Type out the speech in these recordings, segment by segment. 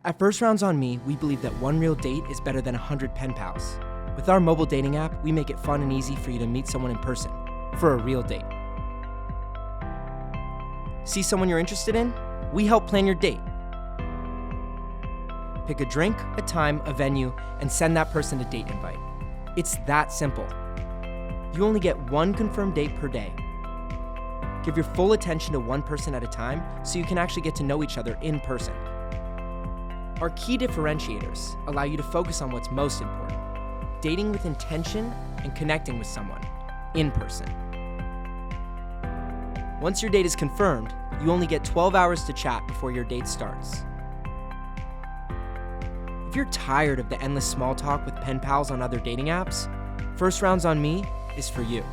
At First Rounds on Me, we believe that one real date is better than 100 pen pals. With our mobile dating app, we make it fun and easy for you to meet someone in person, for a real date. See someone you're interested in? We help plan your date. Pick a drink, a time, a venue, and send that person a date invite. It's that simple. You only get one confirmed date per day. Give your full attention to one person at a time so you can actually get to know each other in person. Our key differentiators allow you to focus on what's most important: dating with intention and connecting with someone in person. Once your date is confirmed, you only get 12 hours to chat before your date starts. If you're tired of the endless small talk with pen pals on other dating apps, First Rounds on Me is for you.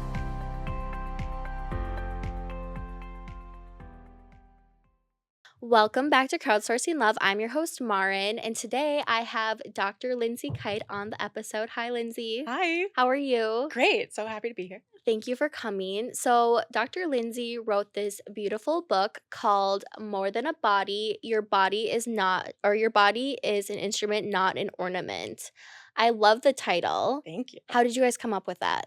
Welcome back to Crowdsourcing Love. I'm your host, Marin, and today I have Dr. Lindsay Kite on the episode. Hi, Lindsay. Hi. How are you? Great. So happy to be here. Thank you for coming. So, Dr. Lindsay wrote this beautiful book called More Than a Body. Your body is an instrument, not an ornament. I love the title. Thank you. How did you guys come up with that?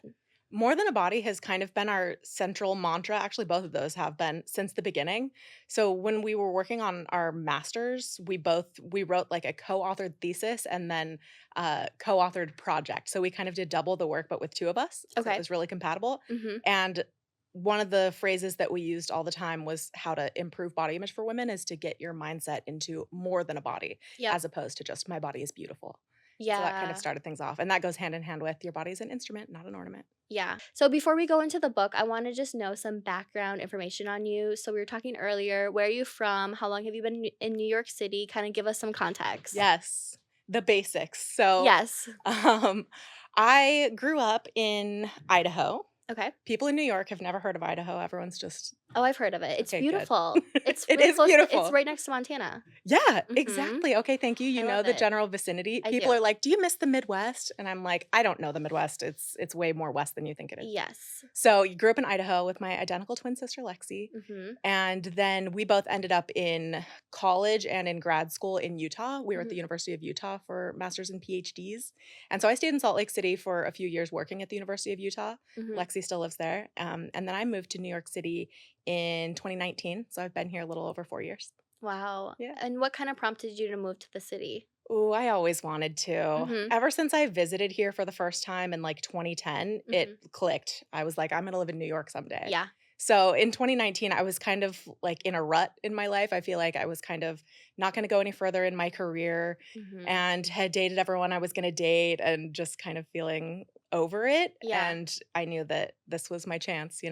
More Than a Body has kind of been our central mantra. Actually, both of those have been since the beginning. So when we were working on our masters, we wrote like a co-authored thesis and then co-authored project. So we kind of did double the work, but with two of us. So Okay. it was really compatible. Mm-hmm. And one of the phrases that we used all the time was how to improve body image for women is to get your mindset into more than a body, Yep. as opposed to just my body is beautiful. Yeah. So that kind of started things off. And that goes hand in hand with your body is an instrument, not an ornament. Yeah. So before we go into the book, I want to just know some background information on you. So we were talking earlier, where are you from? How long have you been in New York City? Kind of give us some context. Yes, the basics. So Yes. I grew up in Idaho. Okay. People in New York have never heard of Idaho. Everyone's just Oh, I've heard of it. It's okay, good. beautiful. It's It really is close beautiful. It's right next to Montana. Yeah, Mhm. exactly. Okay, thank you. You I know love the it. general vicinity. I People do. are like, "Do you miss the Midwest?" And I'm like, "I don't know the Midwest. It's way more west than you think it is." Yes. So you grew up in Idaho with my identical twin sister Lexi. Mm-hmm. And then we both ended up in college and in grad school in Utah. We were at the Mhm. University of Utah for masters and PhDs. And so I stayed in Salt Lake City for a few years working at the University of Utah. Mm-hmm. Lexi still lives there. And then I moved to New York City in 2019. So I've been here a little over 4 years. Wow. Yeah. And what kind of prompted you to move to the city? Ooh, I always wanted to. Mhm. Ever since I visited here for the first time in like 2010, Mhm. it clicked. I was like, I'm going to live in New York someday. Yeah. So in 2019, I was kind of like in a rut in my life. I feel like I was kind of not going to go any further in my career Mm-hmm. and had dated everyone I was going to date and just kind of feeling over it. Yeah. And I knew that this was my chance,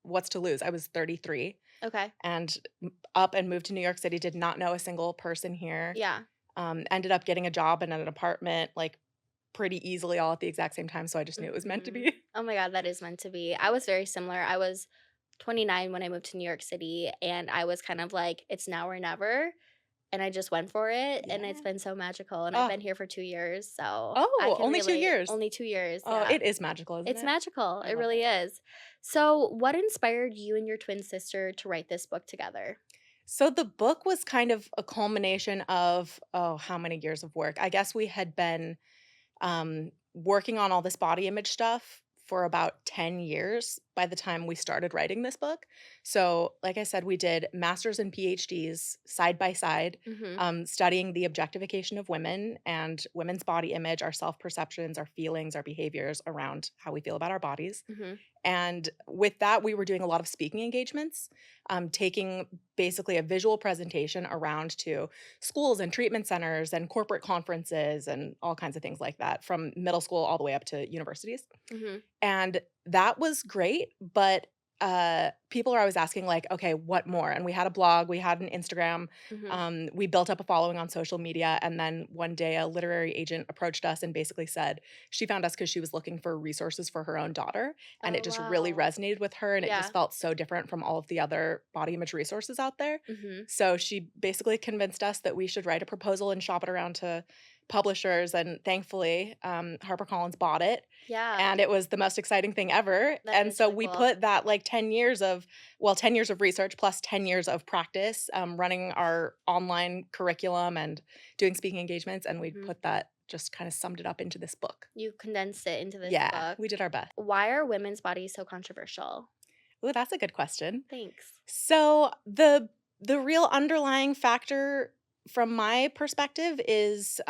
what's to lose? I was 33 Okay. and up and moved to New York City, did not know a single person here. Yeah. Ended up getting a job and an apartment like pretty easily all at the exact same time. So I just knew it was meant to Mhm. be. Oh my God, that is meant to be. I was very similar. I was 29 when I moved to New York City, and I was kind of like, it's now or never. And I just went for it, and it's Yeah. been so magical. And I've Oh, been here for 2 years, so I oh, can only 2 relate. years. Only 2 years, Oh, yeah. it is magical, isn't It's it? magical. I It love really it. is. So, what inspired you and your twin sister to write this book together? So the book was kind of a culmination of, oh, how many years of work? I guess we had been working on all this body image stuff for about 10 years by the time we started writing this book. So, like I said, we did masters and PhDs side by side, Mm-hmm. studying the objectification of women and women's body image, our self perceptions, our feelings, our behaviors around how we feel about our bodies. Mm-hmm. And with that, we were doing a lot of speaking engagements, taking basically a visual presentation around to schools and treatment centers and corporate conferences and all kinds of things like that, from middle school all the way up to universities. Mm-hmm. And that was great, but people are always asking, like, okay, what more? And we had a blog, we had an Instagram, Mm-hmm. we built up a following on social media. And then one day, a literary agent approached us and basically said she found us because she was looking for resources for her own daughter. And Oh, it just really wow. resonated with her. And it Yeah. just felt so different from all of the other body image resources out there. Mm-hmm. So she basically convinced us that we should write a proposal and shop it around to publishers, and thankfully, HarperCollins bought it, Yeah, and it was the most exciting thing ever. that And is so really we cool. put that like 10 years of, well, 10 years of research plus 10 years of practice, running our online curriculum and doing speaking engagements, and we Mhm. put that, just kind of summed it up into this book. You condensed it into this Yeah, book. we did our best. Why are women's bodies so controversial? Ooh, that's a good question. Thanks. So the real underlying factor from my perspective is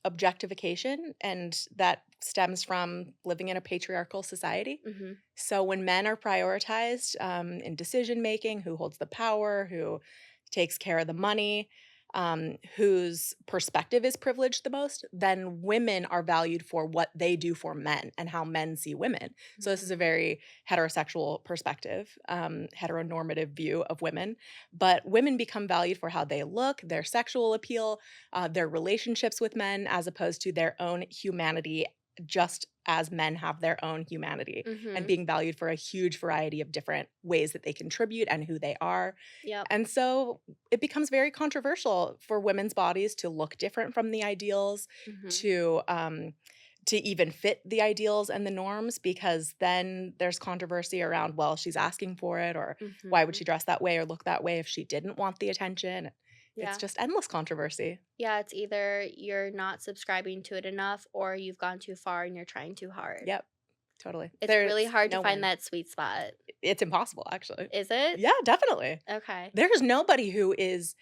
objectification, and that stems from living in a patriarchal society. Mhm. So when men are prioritized in decision making, who holds the power, who takes care of the money, whose perspective is privileged the most, then women are valued for what they do for men and how men see women. So this is a Mhm. very heterosexual perspective, heteronormative view of women. But women become valued for how they look, their sexual appeal, their relationships with men, as opposed to their own humanity, just as men have their own humanity, and Mhm. being valued for a huge variety of different ways that they contribute and who they are. Yep. And so it becomes very controversial for women's bodies to look different from the ideals, Mhm. to even fit the ideals and the norms, because then there's controversy around, well, she's asking for it, or why would Mhm. she dress that way or look that way if she didn't want the attention? It's Yeah. just endless controversy. Yeah, it's either you're not subscribing to it enough or you've gone too far and you're trying too hard. Yep, totally. It's really There's hard to no find win. that sweet spot. It's impossible, actually. Is it? Yeah, definitely. Okay. There's nobody who is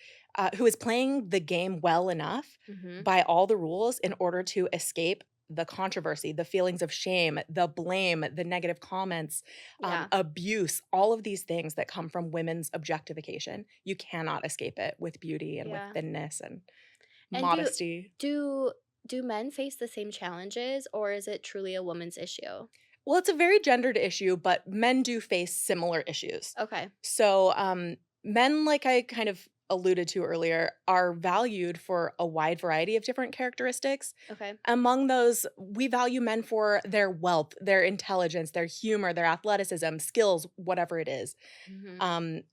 playing the game well enough Mhm. by all the rules in order to escape the controversy, the feelings of shame, the blame, the negative comments, Yeah. abuse, all of these things that come from women's objectification. You cannot escape it with beauty and with Yeah. thinness and And do modesty. do do men face the same challenges or is it truly a woman's issue? Well, it's a very gendered issue, but men do face similar issues. Okay. So, men, like I kind of alluded to earlier, are valued for a wide variety of different characteristics. Okay. Among those, we value men for their wealth, their intelligence, their humor, their athleticism, skills, whatever it is. Mhm. Um,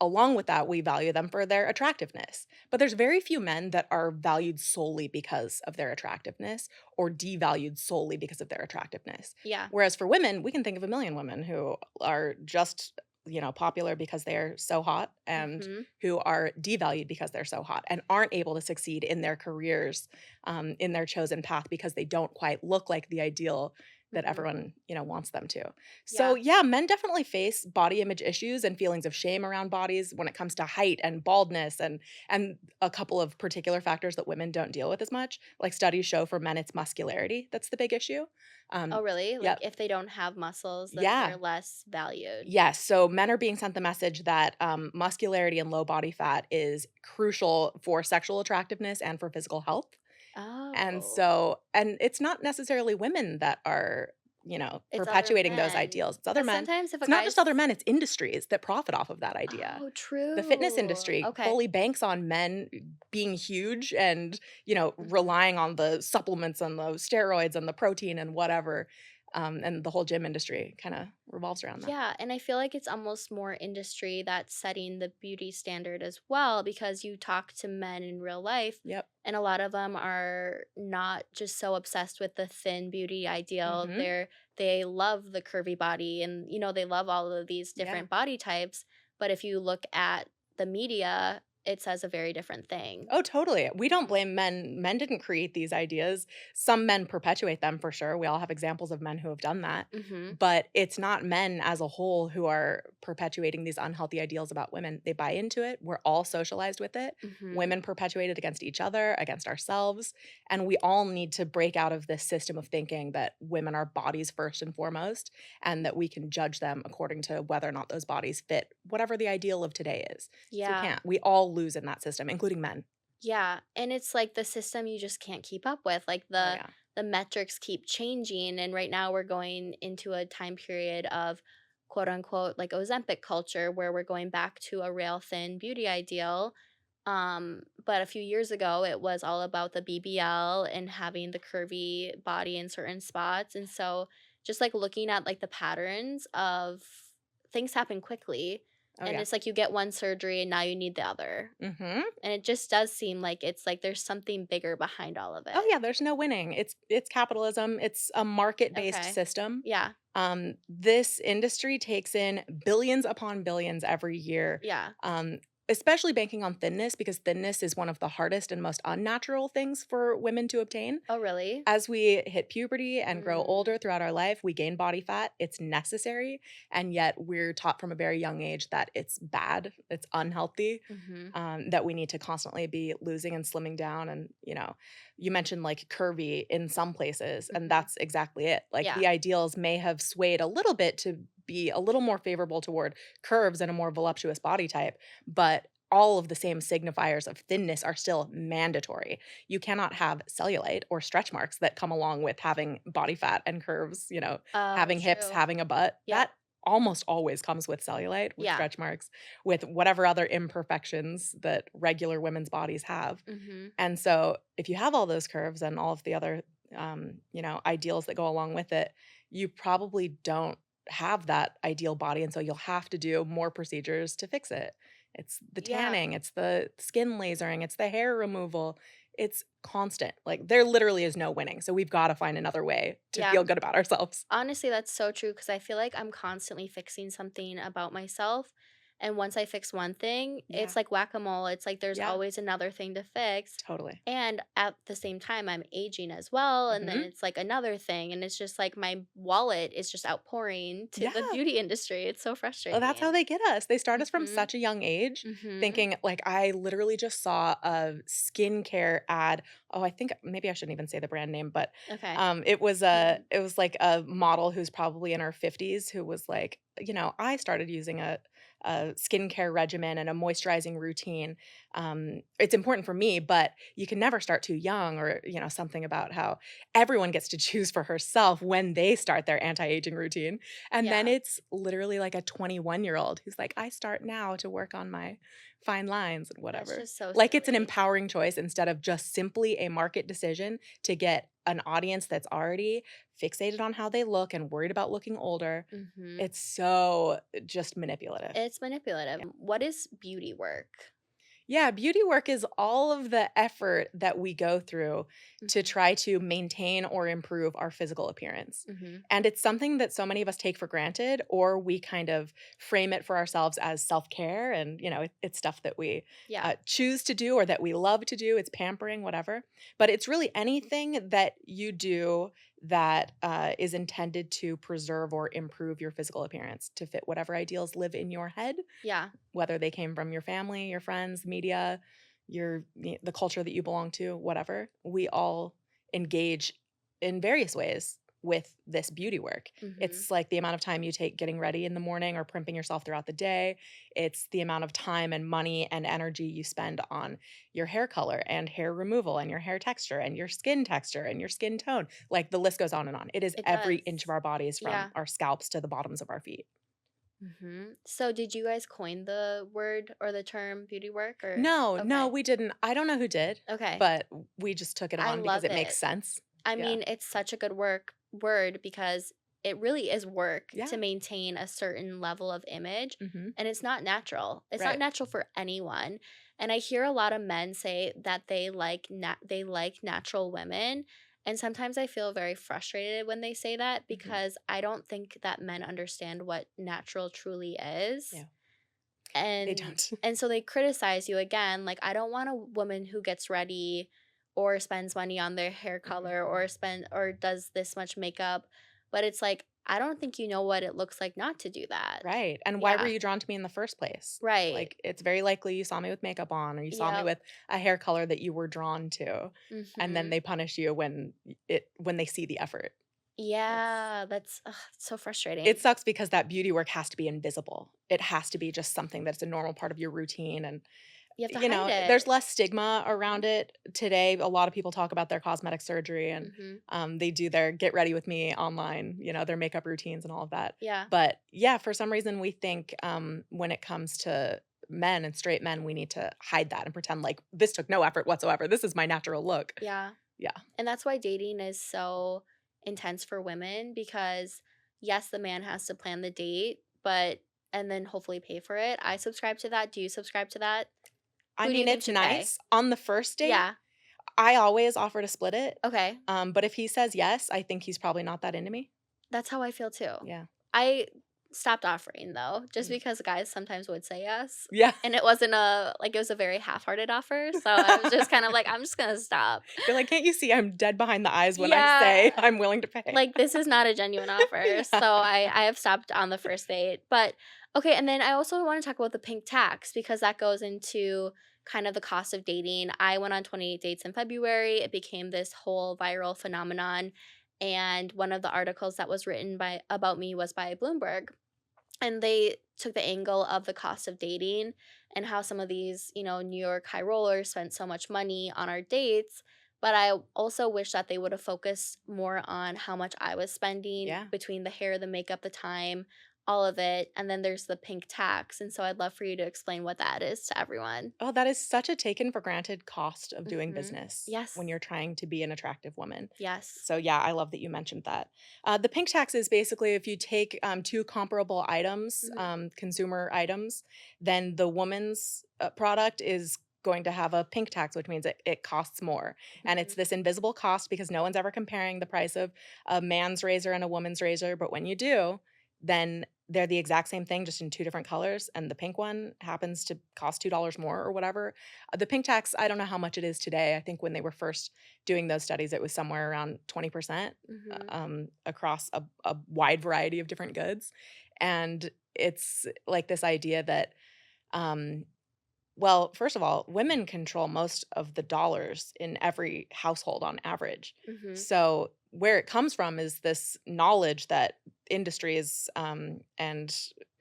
Along with that, we value them for their attractiveness. But there's very few men that are valued solely because of their attractiveness, or devalued solely because of their attractiveness. Yeah. Whereas for women, we can think of a million women who are just, popular because they're so hot, and Mhm. who are devalued because they're so hot and aren't able to succeed in their careers, in their chosen path, because they don't quite look like the ideal that Mhm. everyone, wants them to. So Yeah. yeah, men definitely face body image issues and feelings of shame around bodies when it comes to height and baldness, and a couple of particular factors that women don't deal with as much. Like, studies show for men it's muscularity that's the big issue. Oh, Um really? Like yep. if they don't have muscles, then Yeah. they're less valued. Yes, so men are being sent the message that muscularity and low body fat is crucial for sexual attractiveness and for physical health. Oh. And it's not necessarily women that are, It's other perpetuating those men. ideals. It's other Because men. sometimes if a It's not just guy's other men, it's industries that profit off of that idea. Oh, The fitness true. industry Okay. fully banks on men being huge and, Mhm. relying on the supplements and the steroids and the protein and whatever. And the whole gym industry kind of revolves around that. Yeah, and I feel like it's almost more industry that's setting the beauty standard as well because you talk to men in real life Yep. and a lot of them are not just so obsessed with the thin beauty ideal. Hmm. They love the curvy body and they love all of these Yeah. different body types, but if you look at the media, it says a very different thing. Oh, totally. We don't Mhm. blame men. Men didn't create these ideas. Some men perpetuate them for sure. We all have examples of men who have done that. Mhm. But it's not men as a whole who are perpetuating these unhealthy ideals about women. They buy into it. We're all socialized with it. Mhm. Women perpetuate it against each other, against ourselves. And we all need to break out of this system of thinking that women are bodies first and foremost, and that we can judge them according to whether or not those bodies fit whatever the ideal of today is. 'Cause we Yeah. can't. We all lose in that system, including men. Yeah, and it's like the system you just can't keep up with. Like Oh, the yeah. the metrics keep changing and right now we're going into a time period of quote unquote like Ozempic culture where we're going back to a rail thin beauty ideal. But a few years ago it was all about the BBL and having the curvy body in certain spots. And so just like looking at like the patterns of things happen quickly. Oh, And yeah. it's like you get one surgery and now you need the other. Mhm. And it just does seem like it's like there's something bigger behind all of Oh, it. yeah, there's no winning. It's capitalism. It's a market-based Okay. system. Yeah. This industry takes in billions upon billions every year, Yeah. especially banking on thinness because thinness is one of the hardest and most unnatural things for women to obtain. Oh, really? As we hit puberty and grow Mm. older throughout our life, we gain body fat. It's necessary. And yet we're taught from a very young age that it's bad, it's unhealthy, Mhm. that we need to constantly be losing and slimming down. And, you mentioned like curvy in some places, and Mhm. that's exactly it. Like Yeah. the ideals may have swayed a little bit to be a little more favorable toward curves and a more voluptuous body type, but all of the same signifiers of thinness are still mandatory. You cannot have cellulite or stretch marks that come along with having body fat and curves, Oh, having hips, true. having a butt. Yep. That almost always comes with cellulite, with Yeah. stretch marks, with whatever other imperfections that regular women's bodies have. Mhm. And so if you have all those curves and all of the other ideals that go along with it, you probably don't have that ideal body. And so you'll have to do more procedures to fix it. It's the Yeah. tanning, it's the skin lasering, it's the hair removal. It's constant. Like there literally is no winning. So we've got to find another way to Yeah. feel good about ourselves. Honestly, that's so true because I feel like I'm constantly fixing something about myself. And once I fix one thing, Yeah. it's like whack-a-mole. It's like there's Yeah. always another thing to fix. Totally. And at the same time, I'm aging as well. And then Hmm. it's like another thing. And it's just like my wallet is just outpouring to the Yeah. beauty industry. It's so Well, that's how frustrating. they get us. They start us from Mm-hmm. such a young age Mm-hmm. thinking like I literally just saw a skincare ad. Oh, I think maybe I shouldn't even say the brand name, but Okay. it was like a model who's probably in her 50s who was like, I started using a skincare regimen and a moisturizing routine. It's important for me, but you can never start too young, or something about how everyone gets to choose for herself when they start their anti-aging routine. And then Yeah. it's literally like a 21-year-old who's like, I start now to work on my fine lines and That's whatever. just so Like it's an silly. empowering choice instead of just simply a market decision to get an audience that's already fixated on how they look and worried about looking older. Mm-hmm. It's so just manipulative. It's manipulative. What is beauty work? Yeah, beauty work is all of the effort that we go through to Mm-hmm. try to maintain or improve our physical appearance. Mm-hmm. And it's something that so many of us take for granted, or we kind of frame it for ourselves as self care. And, it's stuff that we Yeah. choose to do or that we love to do. It's pampering, whatever. But it's really anything that you do that is intended to preserve or improve your physical appearance to fit whatever ideals live in your head, Yeah. whether they came from your family, your friends, media, the culture that you belong to, whatever. We all engage in various ways with this beauty work. Mm-hmm. It's like the amount of time you take getting ready in the morning or primping yourself throughout the day. It's the amount of time and money and energy you spend on your hair color and hair removal and your hair texture and your skin texture and your skin tone. Like the list goes on and on. It is It every does. inch of our bodies from Yeah. our scalps to the bottoms of our feet. So did you guys coin the word or the term beauty work or No, no, okay. we didn't. I don't know who did, Okay. but we just took it I on because love it makes it. sense. I Yeah. mean, it's such a good word because it really is work to Yeah. maintain a certain level of image Mhm. and it's not natural. It's not Right. natural for anyone. And I hear a lot of men say that they like they like natural women. And sometimes I feel very frustrated when they say that Mhm. because I don't think that men understand what natural truly is. Yeah. They and don't. and so they criticize you again, like I don't want a woman who gets ready or spends money on their hair color Mhm. or does this much makeup, but it's like I don't think you know what it looks like not to do that. Right. And why were Yeah. you drawn to me in the first place? Right. Like it's very likely you saw me with makeup on or you saw me Yep. with a hair color that you were drawn to, and then Mhm. they punish you when they see the effort. It's Yeah, that's so it frustrating. sucks because that beauty work has to be invisible. It has to be just something that's a normal part of your routine, and You have to hide there's it. less stigma around it today. A lot of people talk about their cosmetic surgery and Mhm. they do their get ready with me online, their makeup routines and all of that. Yeah. But yeah, for some reason, we think when it comes to men and straight men, we need to hide that and pretend like this took no effort whatsoever. This is my natural look. Yeah. Yeah. And that's why dating is so intense for women because yes, the man has to plan the date, but and then hopefully pay for it. I subscribe to that. Do you subscribe to that? I Who do you mean, think it's should pay? nice on the first date. Yeah. I always offer to split it. Okay. But if he says yes, I think he's probably not that into me. That's how I feel too. Yeah. I stopped offering though, just Mm. because guys sometimes would say yes. Yeah. And it wasn't it was a very half-hearted offer. So I was just kind of like, I'm just gonna stop. You're like, can't you see I'm dead behind the eyes when I Yeah. say I'm willing to pay? Like, this is not a genuine offer. Yeah. So I have stopped on the first date. But okay, and then I also want to talk about the pink tax because that goes into kind of the cost of dating. I went on 28 dates in February. It became this whole viral phenomenon. And one of the articles that was written about me was by Bloomberg. And they took the angle of the cost of dating and how some of these, New York high rollers spent so much money on our dates. But I also wish that they would have focused more on how much I was spending Yeah. between the hair, the makeup, the time, all of it. And then there's the pink tax. And so I'd love for you to explain what that is to everyone. Oh, that is such a taken for granted cost of doing Mhm. business Yes. when you're trying to be an attractive woman. Yes. So yeah, I love that you mentioned that. The pink tax is basically if you take two comparable items, Mhm. consumer items, then the woman's product is going to have a pink tax, which means it costs more. And it's Mhm. this invisible cost because no one's ever comparing the price of a man's razor and a woman's razor. But when you do, then they're the exact same thing, just in two different colors. And the pink one happens to cost $2 more or whatever. The pink tax, I don't know how much it is today. I think when they were first doing those studies, it was somewhere around 20% Mhm. across a wide variety of different goods. And it's like this idea that, um, well, first of all, women control most of the dollars in every household on average. Mhm. So where it comes from is this knowledge that industries and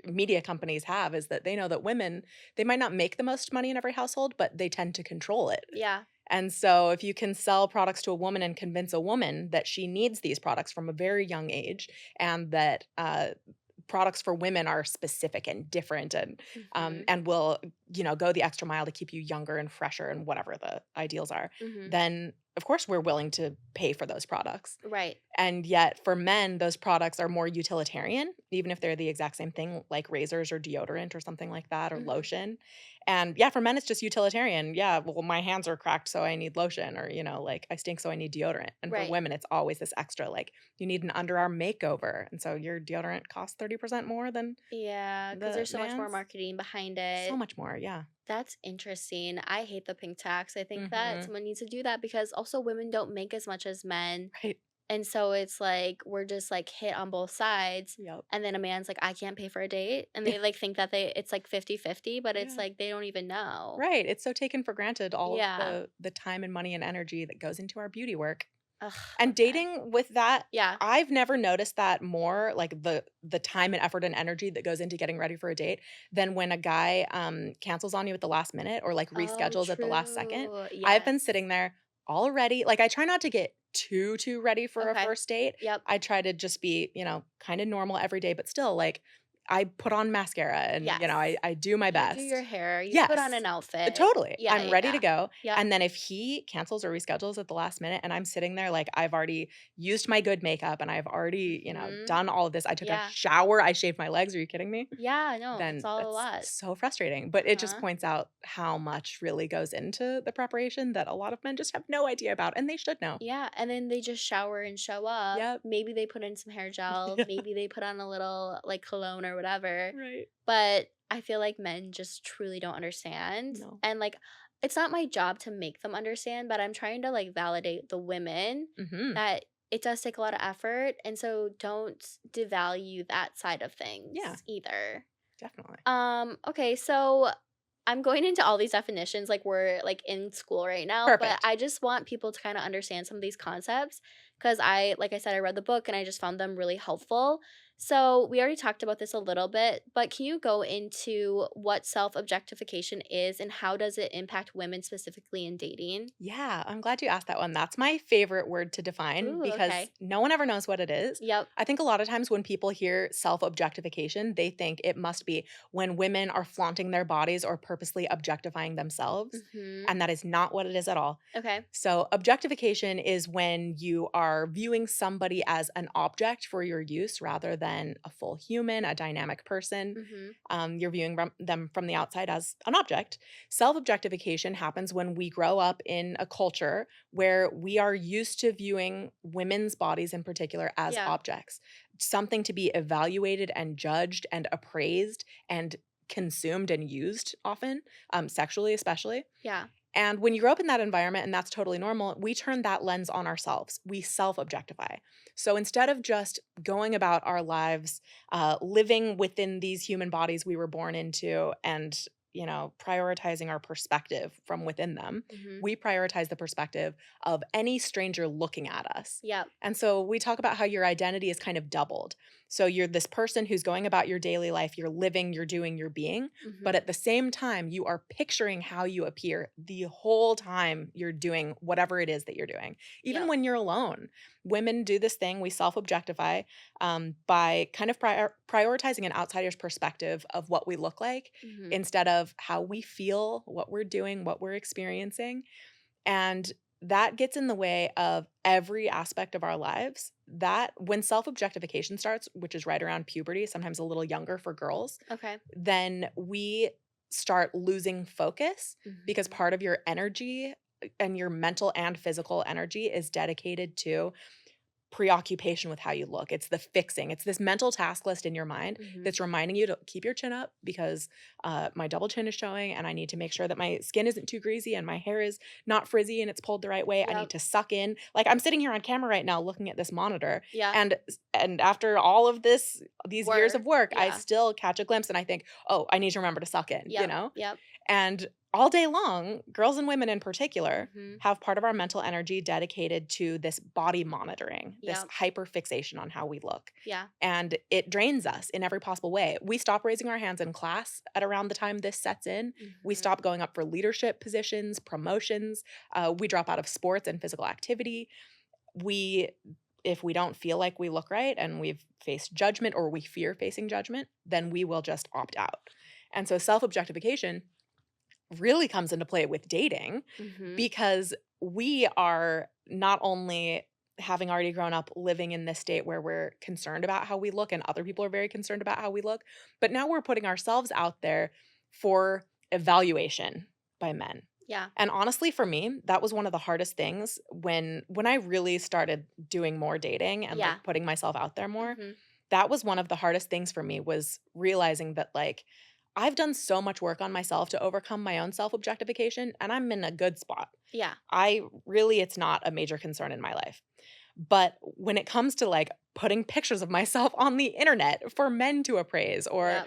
media companies have is that they know that women, they might not make the most money in every household, but they tend to control it. Yeah. And so if you can sell products to a woman and convince a woman that she needs these products from a very young age and that products for women are specific and different Mhm. and will go the extra mile to keep you younger and fresher and whatever the ideals are, Mhm. then of course we're willing to pay for those products. Right. And yet for men, those products are more utilitarian, even if they're the exact same thing, like razors or deodorant or something like that, or Mhm. lotion. And yeah, for men, it's just utilitarian. Yeah, well, my hands are cracked, so I need lotion, or, like I stink, so I need deodorant. And for Right. women, it's always this extra, like you need an underarm makeover. And so your deodorant costs 30% more than Yeah, because the there's so much more man's. marketing behind So it. much more. Yeah. That's interesting. I hate the pink tax. I think that Hmm. someone needs to do that because also women don't make as much as men. Right. And so it's like we're just like hit on both sides. Yep. And then a man's like, I can't pay for a date. And they like think that it's like 50-50, but it's Yeah. like they don't even know. Right. It's so taken for granted, all of Yeah. the time and money and energy that goes into our beauty work. Ugh, And okay. dating with that, Yeah. I've never noticed that more, like the time and effort and energy that goes into getting ready for a date than when a guy cancels on you at the last minute or like Oh, reschedules at the last second. true. I've been Yes. sitting there all ready. Like I try not to get too ready for a Okay. first date. Yep. I try to just be, kind of normal every day, but still like I put on mascara and Yes. I do my You do your best. hair, you put on Yes. an outfit. Totally. Yeah, I'm yeah, ready to yeah. go. Yep. And then if he cancels or reschedules at the last minute and I'm sitting there like I've already used my good makeup and I've already, Mhm. done all of this. I took a Yeah. shower, I shaved my legs. Are you kidding me? Yeah, no, it's Then all a that's lot. so frustrating. But it just Uh-huh. points out how much really goes into the preparation that a lot of men just have no idea about and they should know. Yeah, and then they just shower and show up. Yep. Maybe they put in some hair gel, Yeah. maybe they put on a little like cologne or whatever. Right. But I feel like men just truly don't understand. No. And like it's not my job to make them understand, but I'm trying to like validate the women Mm-hmm. that it does take a lot of effort, and so don't devalue that side of things Yeah, either. definitely. Okay, so I'm going into all these definitions like we're like in school right now, but Perfect. I just want people to kind of understand some of these concepts because like I said, I read the book and I just found them really helpful. So we already talked about this a little bit, but can you go into what self-objectification is and how does it impact women specifically in dating? Yeah, I'm glad you asked that one. That's my favorite word to define Ooh, because okay. no one ever knows what it is. Yep. I think a lot of times when people hear self objectification, they think it must be when women are flaunting their bodies or purposely objectifying themselves. Mhm. And that is not what it is at all. Okay. So, objectification is when you are viewing somebody as an object for your use rather than than a full human, a dynamic person. You're viewing them from the outside as an object. Self-objectification happens when we grow up in a culture where we are used to viewing women's bodies in particular as Yeah. objects, something to be evaluated and judged and appraised and consumed and used often, sexually especially. Yeah. And when you grow up in that environment and that's totally normal, we turn that lens on ourselves. We self objectify. So instead of just going about our lives, living within these human bodies we were born into and, prioritizing our perspective from within them, we prioritize the perspective of any stranger looking at us. Yep. And so we talk about how your identity is kind of doubled. So you're this person who's going about your daily life, you're living, you're doing, you're being. But at the same time, you are picturing how you appear the whole time you're doing whatever it is that you're doing, even Yep. when you're alone. Women do this thing, we self objectify by kind of prioritizing an outsider's perspective of what we look like instead of how we feel, what we're doing, what we're experiencing. And that gets in the way of every aspect of our lives. That when self objectification starts, which is right around puberty, sometimes a little younger for girls, Okay. then we start losing focus because part of your energy and your mental and physical energy is dedicated to preoccupation with how you look. It's the fixing. It's this mental task list in your mind that's reminding you to keep your chin up because my double chin is showing and I need to make sure that my skin isn't too greasy and my hair is not frizzy and it's pulled the right way. I need to suck in. Like I'm sitting here on camera right now looking at this monitor. Yeah. And after all of these years of work, I Yeah. still catch a glimpse and I think, oh, I need to remember to suck in, Yep. And all day long, girls and women in particular have part of our mental energy dedicated to this body monitoring, this Yep. hyper fixation on how we look. Yeah. And it drains us in every possible way. We stop raising our hands in class at around the time this sets in. We stop going up for leadership positions, promotions. We drop out of sports and physical activity. If we don't feel like we look right and we've faced judgment or we fear facing judgment, then we will just opt out. And so self-objectification really comes into play with dating because we are not only having already grown up living in this state where we're concerned about how we look and other people are very concerned about how we look, but now we're putting ourselves out there for evaluation by men. Yeah. And honestly, for me, that was one of the hardest things when I really started doing more dating and like putting myself out there more. That was one of the hardest things for me was realizing that like I've done so much work on myself to overcome my own self-objectification and I'm in a good spot. Yeah. It's not a major concern in my life. But when it comes to like putting pictures of myself on the internet for men to appraise or,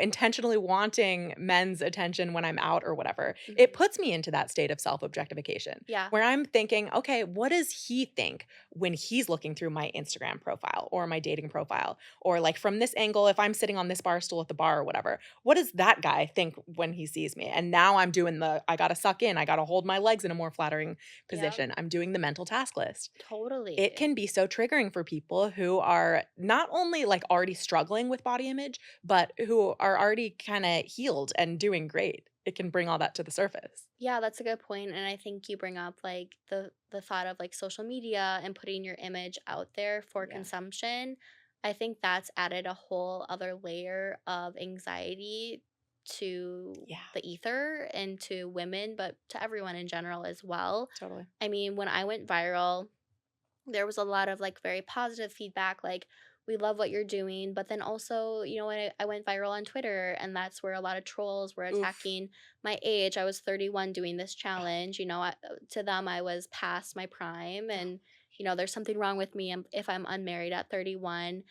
intentionally wanting men's attention when I'm out or whatever, it puts me into that state of self-objectification. Yeah. Where I'm thinking, okay, what does he think when he's looking through my Instagram profile or my dating profile? Or like from this angle, if I'm sitting on this bar stool at the bar or whatever, what does that guy think when he sees me? And now I'm doing I gotta suck in, I gotta hold my legs in a more flattering position. I'm doing the mental task list. Totally. It can be so triggering for people who are not only like already struggling with body image, but who are already kind of healed and doing great. It can bring all that to the surface. Yeah, that's a good point. And I think you bring up like the thought of like social media and putting your image out there for consumption. I think that's added a whole other layer of anxiety to the ether and to women, but to everyone in general as well. Totally. I mean, when I went viral, there was a lot of like very positive feedback, like we love what you're doing, but then also, I went viral on Twitter, and that's where a lot of trolls were attacking my age. I was 31 doing this challenge. To them, I was past my prime, and there's something wrong with me if I'm unmarried at 31.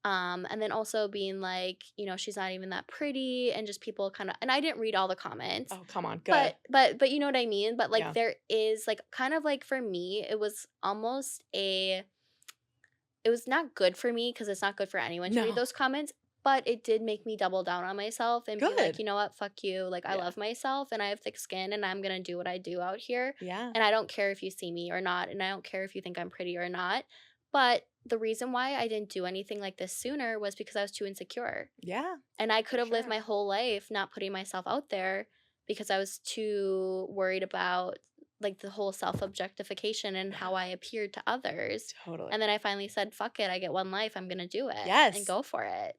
And then also being like, she's not even that pretty, and just people kind of, and I didn't read all the comments. Oh, come on, good. But you know what I mean? But like there is like kind of like for me, it was almost it was not good for me because it's not good for anyone to read those comments, but it did make me double down on myself and be like, you know what, fuck you. Like I love myself and I have thick skin and I'm gonna do what I do out here. Yeah. And I don't care if you see me or not, and I don't care if you think I'm pretty or not. But the reason why I didn't do anything like this sooner was because I was too insecure. Yeah. And I could have lived my whole life not putting myself out there because I was too worried about like the whole self-objectification and how I appeared to others. Totally. And then I finally said, fuck it, I get one life, I'm gonna do it and Yes. go for it.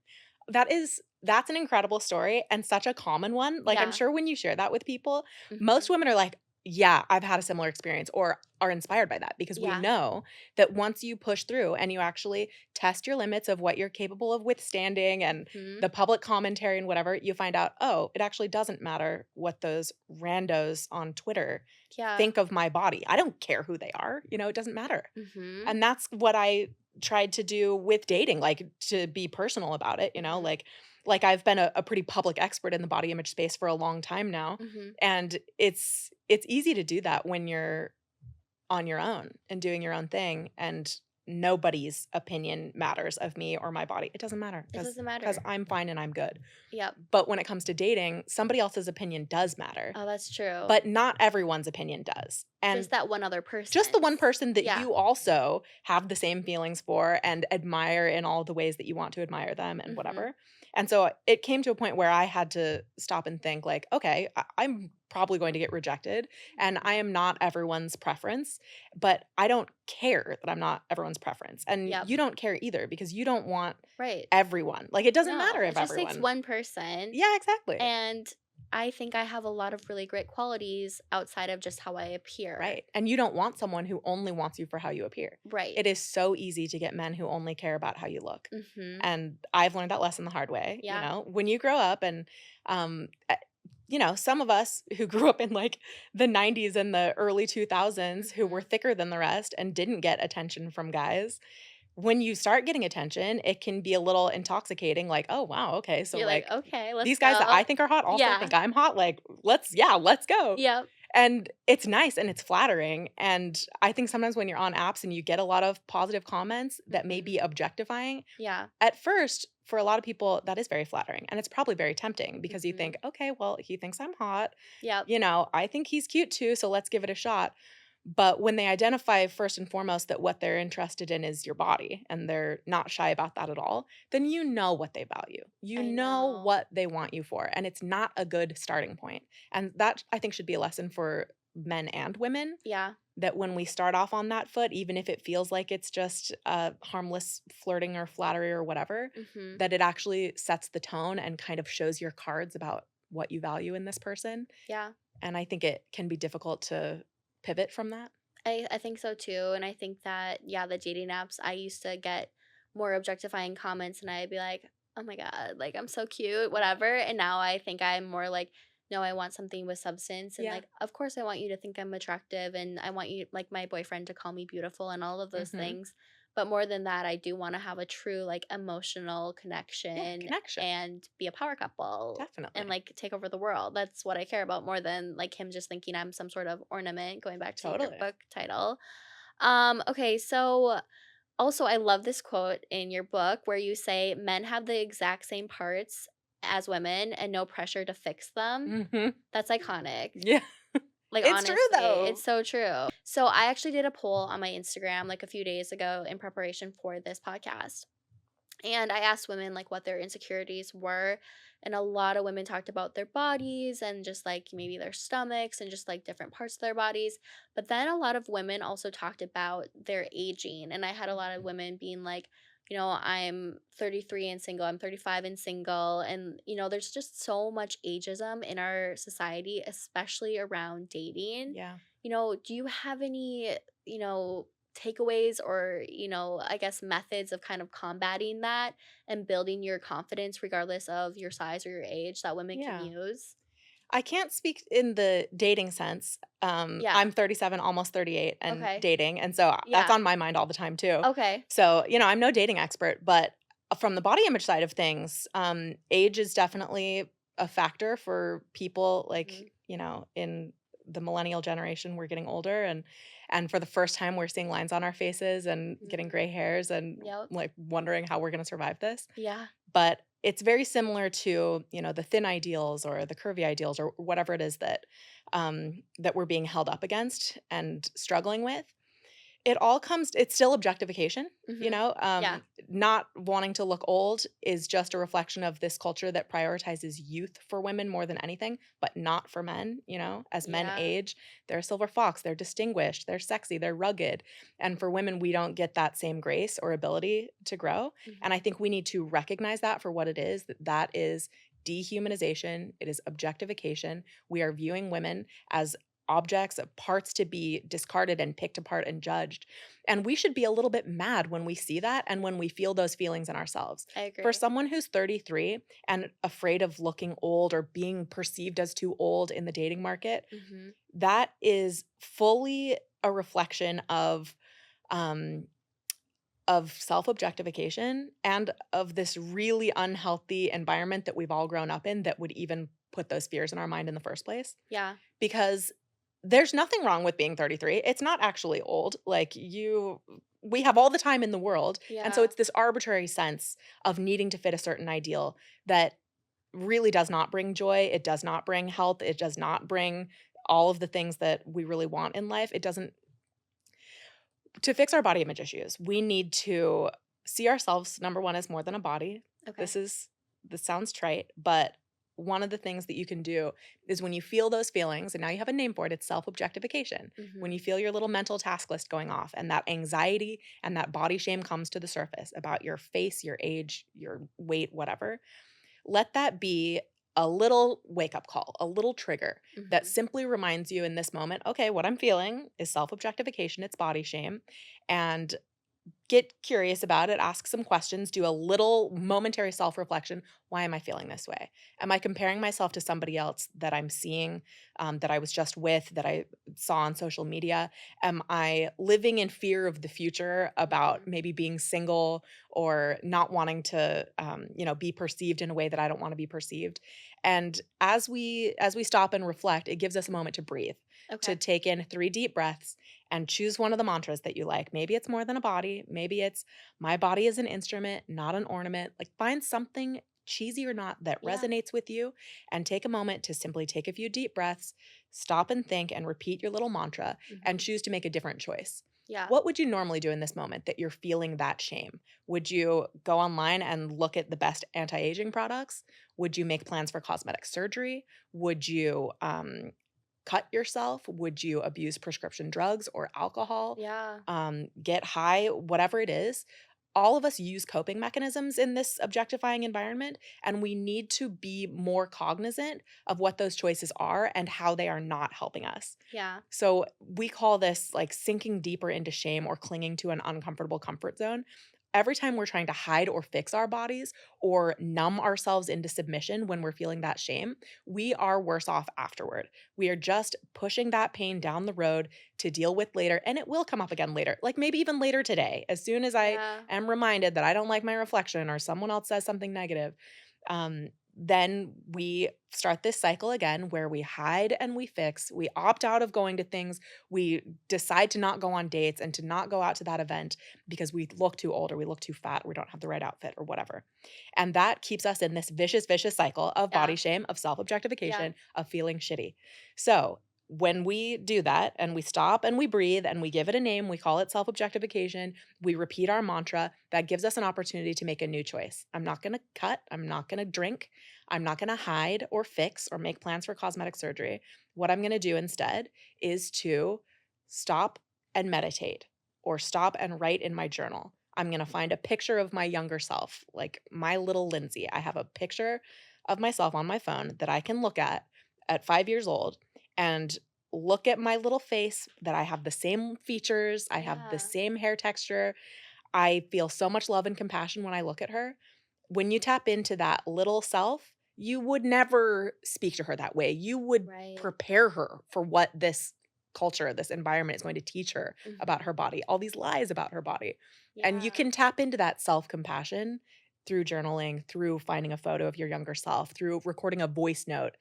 That's an incredible story and such a common one. Like, I'm Yeah. sure when you share that with people, most Mhm. women are like, "Yeah, I've had a similar experience," or are inspired by that because we Yeah. know that once you push through and you actually test your limits of what you're capable of withstanding and Mhm. the public commentary and whatever, you find out, "Oh, it actually doesn't matter what those randos on Twitter Yeah. think of my body. I don't care who they are, it doesn't matter." Mhm. And that's what I tried to do with dating, like, to be personal about it, Mhm. like I've been a pretty public expert in the body image space for a long time now, Mhm. and it's easy to do that when you're on your own and doing your own thing, and nobody's opinion matters of me or my body. It doesn't matter It because doesn't because matter. I'm fine and I'm good. Yep. But when it comes to dating, somebody else's opinion does matter, Oh, that's true. but not everyone's opinion does. And Just that one other just the one person's. person that Yeah. you also have the same feelings for and admire in all the ways that you want to admire them and Mhm. whatever. And so it came to a point where I had to stop and think like, okay, I'm probably going to get rejected and I Mhm. am not everyone's preference, but I don't care that I'm not everyone's preference. And Yep. you don't care either because you don't want Right. everyone. Like it doesn't matter No, it if just takes everyone. one person. Yeah, exactly. And I think I have a lot of really great qualities outside of just how I appear. Right. And you don't want someone who only wants you for how you appear. Right. It is so easy to get men who only care about how you look. Mhm. And I've learned that lesson the hard way, Yeah. when you grow up and some of us who grew up in like the 90s and the early 2000s who were Mhm. thicker than the rest and didn't get attention from guys, when you start getting attention, it can be a little intoxicating like, "Oh, wow, okay. So You're like, like "Okay, let's these guys that I go." think are hot also Yeah. think I'm hot. Like, let's go." Yep. And it's nice and it's flattering. And I think sometimes when you're on apps and you get a lot of positive comments that may Mhm. be objectifying, Yeah. at first, for a lot of people, that is very flattering. And it's probably very tempting because you Mhm. think, okay, well, he thinks I'm hot. Yep. I think he's cute too. So let's give it a shot. But when they identify first and foremost that what they're interested in is your body and they're not shy about that at all, then you know what they value. You I know know. what they want you for. And it's not a good starting point. And that I think should be a lesson for men and women Yeah. that when we start off on that foot, even if it feels like it's just harmless flirting or flattery or whatever, Mhm. that it actually sets the tone and kind of shows your cards about what you value in this person. Yeah. And I think it can be difficult to pivot from that. I think so too, and I think that, yeah, the dating apps, I used to get more objectifying comments, and I'd be like, "Oh my god, like, I'm so cute, whatever," and now I think I'm more like, "No, I want something with substance," and, Yeah. like, of course, I want you to think I'm attractive, and I want you like, my boyfriend to call me beautiful and all of those Mhm. things, but more than that, I do wanna have a true, like, emotional Yeah, connection connection. and be a power couple and, Definitely. like, take over the world. That's what I care about more than, like, him just thinking I'm some sort of ornament, going back to your Totally. book title. Okay, so also I love this quote in your book where you say men have the exact same parts as women and no pressure to fix them. Mhm. That's iconic. Yeah. Like It's true honestly, it's though. so true. So I actually did a poll on my Instagram like a few days ago in preparation for this podcast. And I asked women like what their insecurities were. And a lot of women talked about their bodies and just like maybe their stomachs and just like different parts of their bodies. But then a lot of women also talked about their aging. And I had a lot of women being like, I'm 33 and single, I'm 35 and single. And, there's just so much ageism in our society, especially around dating. Yeah. Do you have any, you know, takeaways or I guess methods of kind of combating that and building your confidence regardless of your size or your age that women can Yeah. use? I can't speak in the dating sense. Yeah. I'm 37, almost 38 and Okay. dating. And so that's Yeah. on my mind all the time too. Okay. So, I'm no dating expert, but from the body image side of things, age is definitely a factor for people Mhm. like, in the millennial generation, we're getting older and for the first time we're seeing lines on our faces and getting Mhm. gray hairs and Yep. like wondering how we're going to survive this. Yeah. But it's very similar to, the thin ideals or the curvy ideals or whatever it is that that we're being held up against and struggling with. It's still objectification, Mhm. Yeah. not wanting to look old is just a reflection of this culture that prioritizes youth for women more than anything, but not for men, as men Yeah. age, they're a silver fox, they're distinguished, they're sexy, they're rugged. And for women, we don't get that same grace or ability to grow. And I Mhm. think we need to recognize that for what it is, that is dehumanization, it is objectification. We are viewing women as objects, parts to be discarded and picked apart and judged. And we should be a little bit mad when we see that and when we feel those feelings in ourselves. I For agree. someone who's 33 and afraid of looking old or being perceived as too old in the dating market, Mhm. that is fully a reflection um of self-objectification and of this really unhealthy environment that we've all grown up in that would even put those fears in our mind in the first place. Yeah. Because there's nothing wrong with being 33. It's not actually old. We have all the time in the world. And so Yeah. it's this arbitrary sense of needing to fit a certain ideal that really does not bring joy. It does not bring health. It does not bring all of the things that we really want in life. It doesn't. To fix our body image issues, we need to see ourselves, number one, as more than a body. Okay. This is this sounds trite, but one of the things that you can do is when you feel those feelings, and now you have a name for it, it's self-objectification. When Mhm. you feel your little mental task list going off and that anxiety and that body shame comes to the surface about your face, your age, your weight, whatever, let that be a little wake up call, a little trigger that Mhm. simply reminds you in this moment, okay, what I'm feeling is self objectification, it's body shame. And get curious about it, ask some questions, do a little momentary self reflection. Why am I feeling this way? Am I comparing myself to somebody else that I'm seeing, that I was just with, that I saw on social media? Am I living in fear of the future about Mhm. maybe being single or not wanting to, be perceived in a way that I don't want to be perceived? And as we stop and reflect, it gives us a moment to breathe, to Okay. take in 3 deep breaths and choose one of the mantras that you like. Maybe it's more than a body. Maybe it's my body is an instrument, not an ornament. Like find something cheesy or not that Yeah. resonates with you and take a moment to simply take a few deep breaths, stop and think and repeat your little mantra and Mhm. choose to make a different choice. Yeah. What would you normally do in this moment that you're feeling that shame? Would you go online and look at the best anti aging products? Would you make plans for cosmetic surgery? Would you cut yourself? Would you abuse prescription drugs or alcohol? Yeah. Get high, whatever it is. All of us use coping mechanisms in this objectifying environment, and we need to be more cognizant of what those choices are and how they are not helping us. Yeah. So we call this like sinking deeper into shame or clinging to an uncomfortable comfort zone. Every time we're trying to hide or fix our bodies or numb ourselves into submission when we're feeling that shame, we are worse off afterward. We are just pushing that pain down the road to deal with later, and it will come up again later, like maybe even later today. As soon as I Yeah. am reminded that I don't like my reflection or someone else says something negative, then we start this cycle again where we hide and we fix. We opt out of going to things. We decide to not go on dates and to not go out to that event because we look too old or we look too fat or we don't have the right outfit or whatever. And that keeps us in this vicious, vicious cycle of body Yeah. shame, of self Yeah. objectification, of feeling shitty. So, when we do that and we stop and we breathe and we give it a name, we call it self objectification, we repeat our mantra, that gives us an opportunity to make a new choice. I'm not going to cut. I'm not going to drink. I'm not going to hide or fix or make plans for cosmetic surgery. What I'm going to do instead is to stop and meditate or stop and write in my journal. I'm going to find a picture of my younger self, like my little Lindsay. I have a picture of myself on my phone that I can look at 5 years old and look at my little face that I have the same features, I have the Yeah. same hair texture. I feel so much love and compassion when I look at her. When you tap into that little self, you would never speak to her that way. You would Right. prepare her for what this culture, this environment is going to teach her about Mhm. her body, all these lies about her body. And you Yeah. can tap into that self compassion through journaling, through finding a photo of your younger self, through recording a voice note,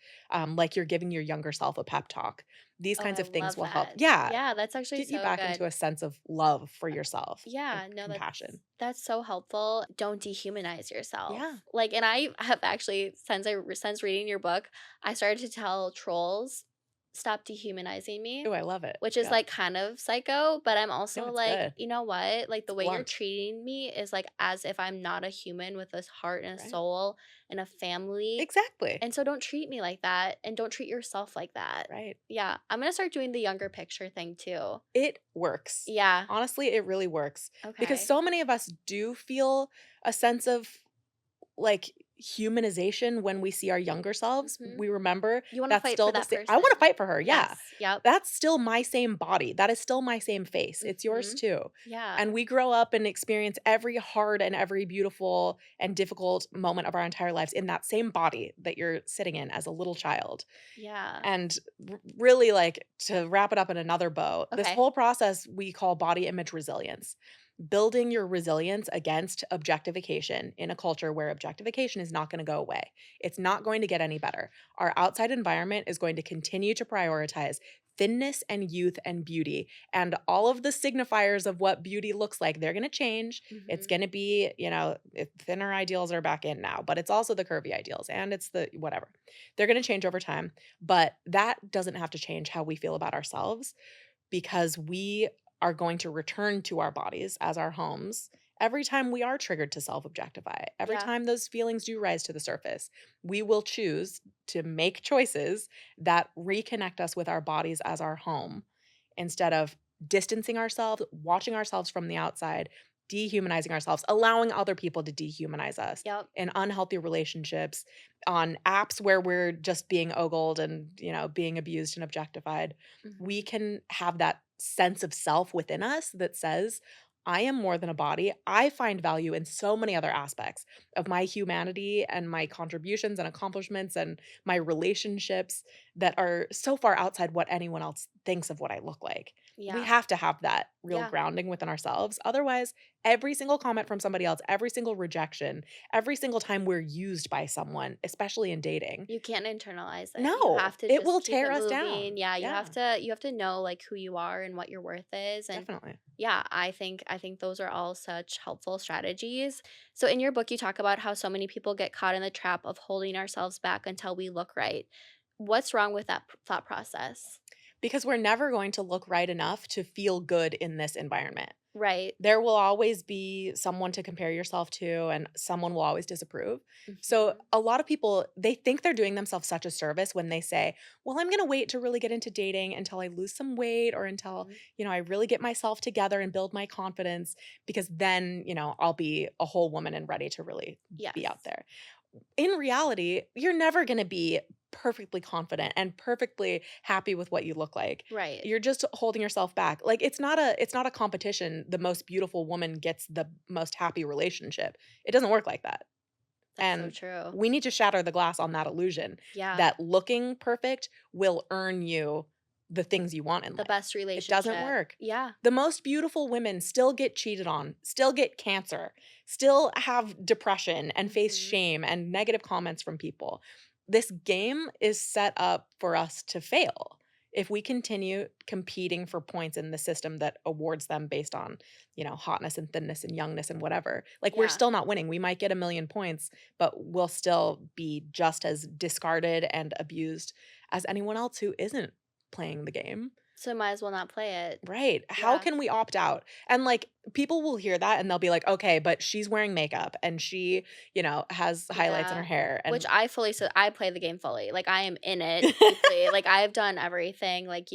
like you're giving your younger self a pep talk. These Oh, kinds I of things love will help. that. Yeah, Yeah, that's actually get you so back into good. a sense of love for yourself and Yeah, no, compassion. that's so helpful. Don't dehumanize yourself. Yeah. Like, and I have actually since reading your book, I started to tell trolls stop dehumanizing me, Oh, I love it. which is Yeah. like kind of psycho, but I'm No, also it's like, good. you know what? Like the It's way you're blunt. treating me is like as if I'm not a human with a heart and a Right. soul and a family. Exactly. And so don't treat me like that and don't treat yourself like that. Right. Yeah, I'm gonna start doing the younger picture thing too. It works. Yeah. Honestly, it really works because Okay. so many of us do feel a sense of like humanization when we see our younger selves. Mhm. We remember You wanna that's fight for still the that same. I want to person. fight for her. Yeah. Yes. Yep. That's still my same body. That is still my same face. It's yours Mhm. too. Yeah. And we grow up and experience every hard and every beautiful and difficult moment of our entire lives in that same body that you're sitting in as a little child. Yeah. And really, like, to wrap it up in another bow, this Okay. whole process we call body image resilience. Building your resilience against objectification in a culture where objectification is not going to go away. It's not going to get any better. Our outside environment is going to continue to prioritize thinness and youth and beauty. And all of the signifiers of what beauty looks like, they're going to change. It's Mhm. going to be, thinner ideals are back in now, but it's also the curvy ideals and it's the whatever. They're going to change over time. But that doesn't have to change how we feel about ourselves because we are going to return to our bodies as our homes every time we are triggered to self objectify. Every Yeah. time those feelings do rise to the surface, we will choose to make choices that reconnect us with our bodies as our home instead of distancing ourselves, watching ourselves from the outside, dehumanizing ourselves, allowing other people to dehumanize us Yep. in unhealthy relationships, on apps where we're just being ogled and, being abused and objectified. We Mhm. can have that sense of self within us that says, I am more than a body. I find value in so many other aspects of my humanity and my contributions and accomplishments and my relationships that are so far outside what anyone else thinks of what I look like. We Yeah. have to have that real Yeah. grounding within ourselves. Otherwise, every single comment from somebody else, every single rejection, every single time we're used by someone, especially in dating, You can't internalize it. You no, have to it just will keep tear it us moving. down. Yeah, Yeah, you have to know like who you are and what your worth is. And definitely. yeah, I think those are all such helpful strategies. So in your book you talk about how so many people get caught in the trap of holding ourselves back until we look right. What's wrong with that thought process? Because we're never going to look right enough to feel good in this environment. Right. There will always be someone to compare yourself to, and someone will always disapprove. So, Mhm. a lot of people, they think they're doing themselves such a service when they say, well, I'm going to wait to really get into dating until I lose some weight or until, Mhm. I really get myself together and build my confidence because then, I'll be a whole woman and ready to really be out Yes. there. In reality, you're never going to be perfectly confident and perfectly happy with what you look like. Right. You're just holding yourself back. Like it's not a competition. The most beautiful woman gets the most happy relationship. It doesn't work like that. That's so And true. we need to shatter the glass on that illusion Yeah. that looking perfect will earn you the things you want in The life. best It doesn't relationship. work. Yeah. The most beautiful women still get cheated on, still get cancer, still have depression and face Mhm. shame and negative comments from people. This game is set up for us to fail if we continue competing for points in the system that awards them based on, hotness and thinness and youngness and whatever. Like we're Yeah. still not winning. We might get a million points, but we'll still be just as discarded and abused as anyone else who isn't playing the game. So might as well not play it. Right. How Yeah. can we opt out? And like people will hear that and they'll be like, okay, but she's wearing makeup and she, has highlights in her Yeah. hair. Which And I play the game fully. Like I am in it deeply. Like I've done everything. Like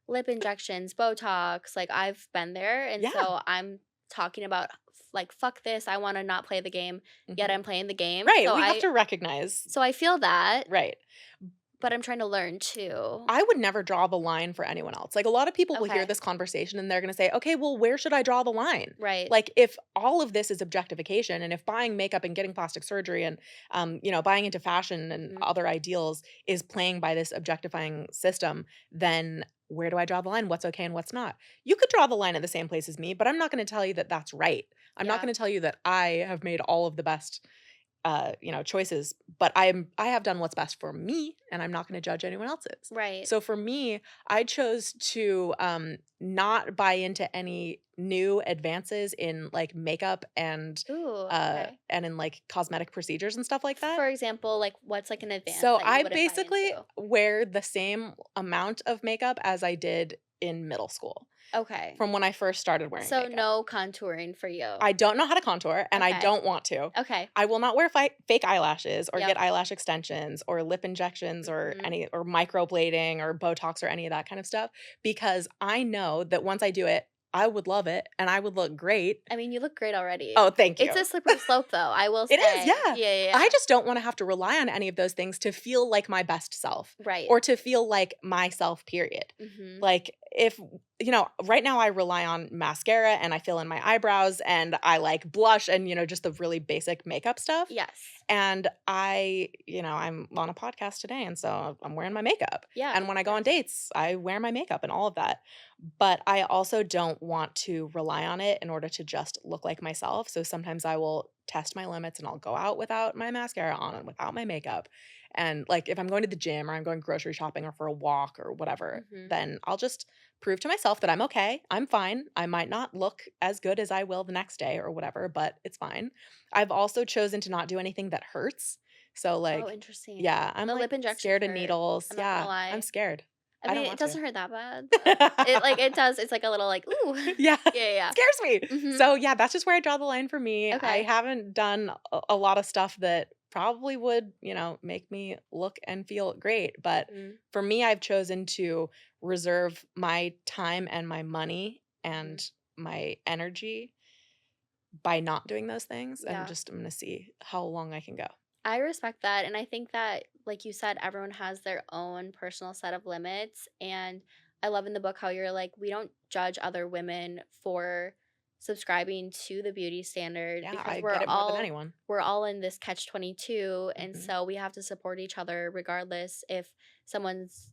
lip injections, Botox. Like I've been there. And yeah. so I'm talking about like fuck this. I want to not play the game. Yet Mhm. I'm playing the game. Right. We have to recognize. So I feel that, Right. but I'm trying to learn too. I would never draw the line for anyone else. Like a lot of people will hear Okay. this conversation and they're going to say, okay, well, where should I draw the line? Right. Like if all of this is objectification and if buying makeup and getting plastic surgery and, buying into fashion and Mhm. other ideals is playing by this objectifying system, then where do I draw the line? What's okay and what's not? You could draw the line at the same place as me, but I'm not going to tell you that that's right. I'm not Yeah. going to tell you that I have made all of the best choices, but I have done what's best for me, and I'm not going to judge anyone else's. Right. So for me, I chose to not buy into any new advances in like makeup Ooh, okay. and in like cosmetic procedures and stuff like that. For example, like what's like an advance So that you I wouldn't buy basically into? wear the same amount of makeup as I did in middle school Okay. from when I first started wearing So makeup. no contouring for you. I don't know how to contour, and I Okay. don't want to. Okay. I will not wear fake eyelashes or Yep. get eyelash extensions or lip injections or Mhm. any or microblading or Botox or any of that kind of stuff because I know that once I do it, I would love it and I would look great. I mean, you look great already. Oh, thank It's you. a slippery slope, though, I will It is, say. yeah. Yeah, yeah, I yeah. just don't want to have to rely on any of those things to feel like my best self Right. or to feel like myself, period. Mhm. Like if right now I rely on mascara and I fill in my eyebrows and I like blush and just the really basic makeup stuff. Yes. And I'm on a podcast today and so I'm wearing my makeup. Yeah, And when I of go on course. dates, I wear my makeup and all of that. But I also don't want to rely on it in order to just look like myself. So sometimes I will test my limits and I'll go out without my mascara on and without my makeup. And like if I'm going to the gym or I'm going grocery shopping or for a walk or whatever, Mhm. then I'll just prove to myself that I'm okay. I'm fine. I might not look as good as I will the next day or whatever, but it's fine. I've also chosen to not do anything that hurts. So Oh, like, interesting. yeah, I'm The like lip injections scared of hurt. needles. I'm not gonna Yeah, I'm lie. scared. I I mean, don't it want to. doesn't hurt that bad, but it does. It's like a little like, "Ooh." Yeah, Yeah, yeah, scares me. yeah. Mhm. So yeah, that's just where I draw the line for me. I Okay. haven't done a lot of stuff that probably would, make me look and feel great. But Mhm. for me, I've chosen to reserve my time and my money Mhm. and my energy by not doing those things. And Yeah. just I'm gonna see how long I can go. I respect that, and I think that, like you said, everyone has their own personal set of limits, and I love in the book how you're like, we don't judge other women for subscribing to the beauty standard Yeah, because I we're get it more than all anyone. we're all in this catch-22, and Hmm. so we have to support each other regardless if someone's,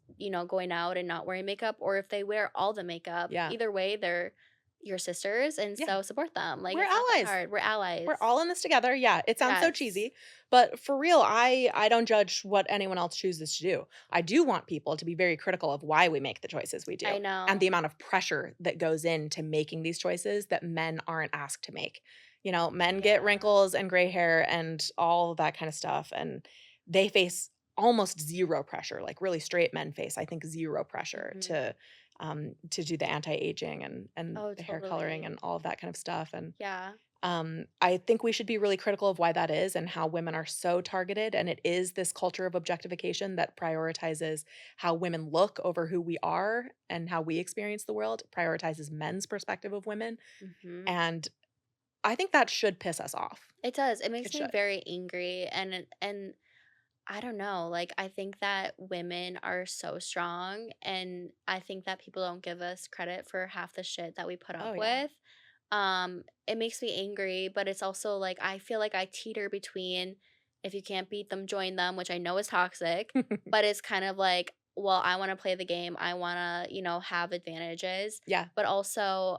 going out and not wearing makeup or if they wear all the makeup. Yeah. Either way, they're your sisters, and Yeah. so support them. Like, We're it's not that allies. hard. We're We're allies. all in this together. Yeah, it sounds so Yes. cheesy, but for real, I don't judge what anyone else chooses to do. I do want people to be very critical of why we make the choices we do I and the know. amount of pressure that goes into making these choices that men aren't asked to make. Men get Yeah. wrinkles and gray hair and all of that kind of stuff and they face almost zero pressure. Like really straight men face, I think, zero pressure Mhm. to do the anti-aging and Oh, the hair coloring totally. and all of that kind of stuff. And Yeah. I think we should be really critical of why that is and how women are so targeted. And it is this culture of objectification that prioritizes how women look over who we are and how we experience the world, prioritizes men's perspective of women. Mhm. And I think that should piss us off. It does. It It makes me should. very angry, and I don't know, like, I think that women are so strong, and I think that people don't give us credit for half the shit that we put Oh, up yeah. with. It makes me angry, but it's also like I feel like I teeter between if you can't beat them, join them, which I know is toxic, but it's kind of like, well, I want to play the game. I want to, have advantages, Yeah. but also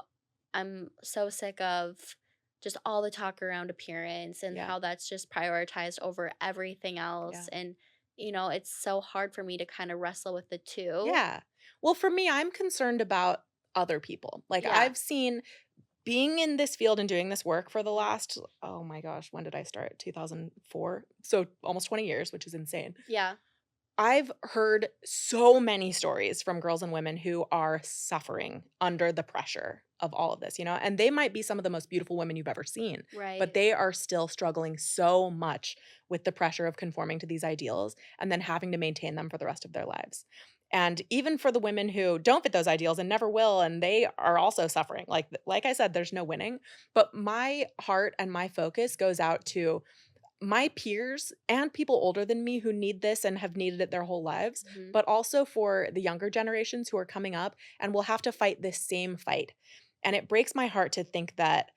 I'm so sick of just all the talk around appearance and Yeah. how that's just prioritized over everything Yeah. else. And, it's so hard for me to kind of wrestle with the two. Yeah. Well, for me, I'm concerned about other people. Like Yeah. I've seen being in this field and doing this work for the Mhm. last, oh my gosh, when did I start? 2004. So almost 20 years, which is insane. Yeah. I've heard so many stories from girls and women who are suffering under the pressure of all of this, and they might be some of the most beautiful women you've ever seen, but Right. they are still struggling so much with the pressure of conforming to these ideals and then having to maintain them for the rest of their lives. And even for the women who don't fit those ideals and never will, and they are also suffering. Like I said, there's no winning. But my heart and my focus goes out to my peers and people older than me who need this and have needed it their whole lives, Mhm. but also for the younger generations who are coming up and will have to fight this same fight. And it breaks my heart to think that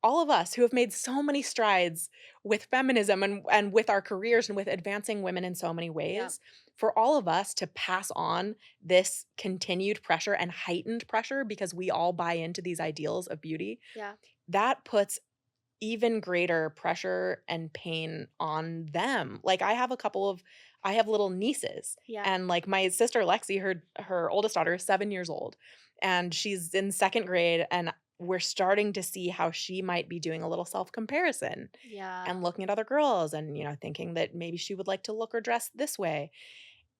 all of us who have made so many strides with feminism and with our careers and with advancing women in so many Yeah. ways, for all of us to pass on this continued pressure and heightened pressure because we all buy into these ideals of beauty, Yeah. that puts even greater pressure and pain on them. Like I have little nieces, Yeah. and like my sister Lexi, her oldest daughter is 7 years old, and she's in 2nd grade, and we're starting to see how she might be doing a little self-comparison Yeah. and looking at other girls and, thinking that maybe she would like to look or dress this way.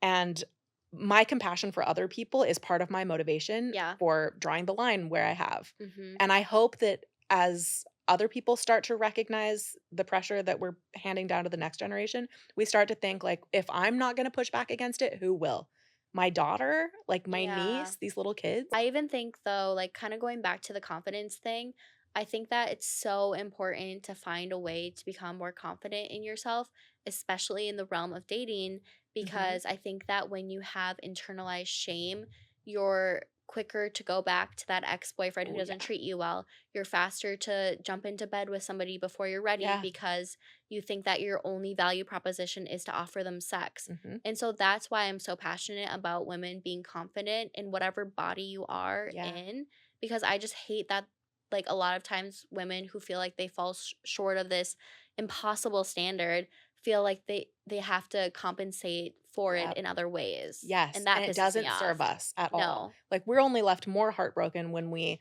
And my compassion for other people is part of my motivation Yeah. for drawing the line where I have. Mhm. And I hope that as other people start to recognize the pressure that we're handing down to the next generation, we start to think like, if I'm not going to push back against it, who will? My daughter, like my Yeah. niece, these little kids. I even think though, like kind of going back to the confidence thing, I think that it's so important to find a way to become more confident in yourself, especially in the realm of dating, Hmm. because I think that when you have internalized shame, you're quicker to go back to that ex-boyfriend who Oh doesn't yeah. treat you well. You're faster to jump into bed with somebody before you're ready Yeah. because you think that your only value proposition is to offer them sex. Hmm. And so that's why I'm so passionate about women being confident in whatever body you are Yeah. in, because I just hate that, like, a lot of times women who feel like they fall short of this impossible standard feel like they have to compensate for it Yeah. in other ways, Yes, and that and it pisses me doesn't serve off. us at all. No. Like, we're only left more heartbroken when we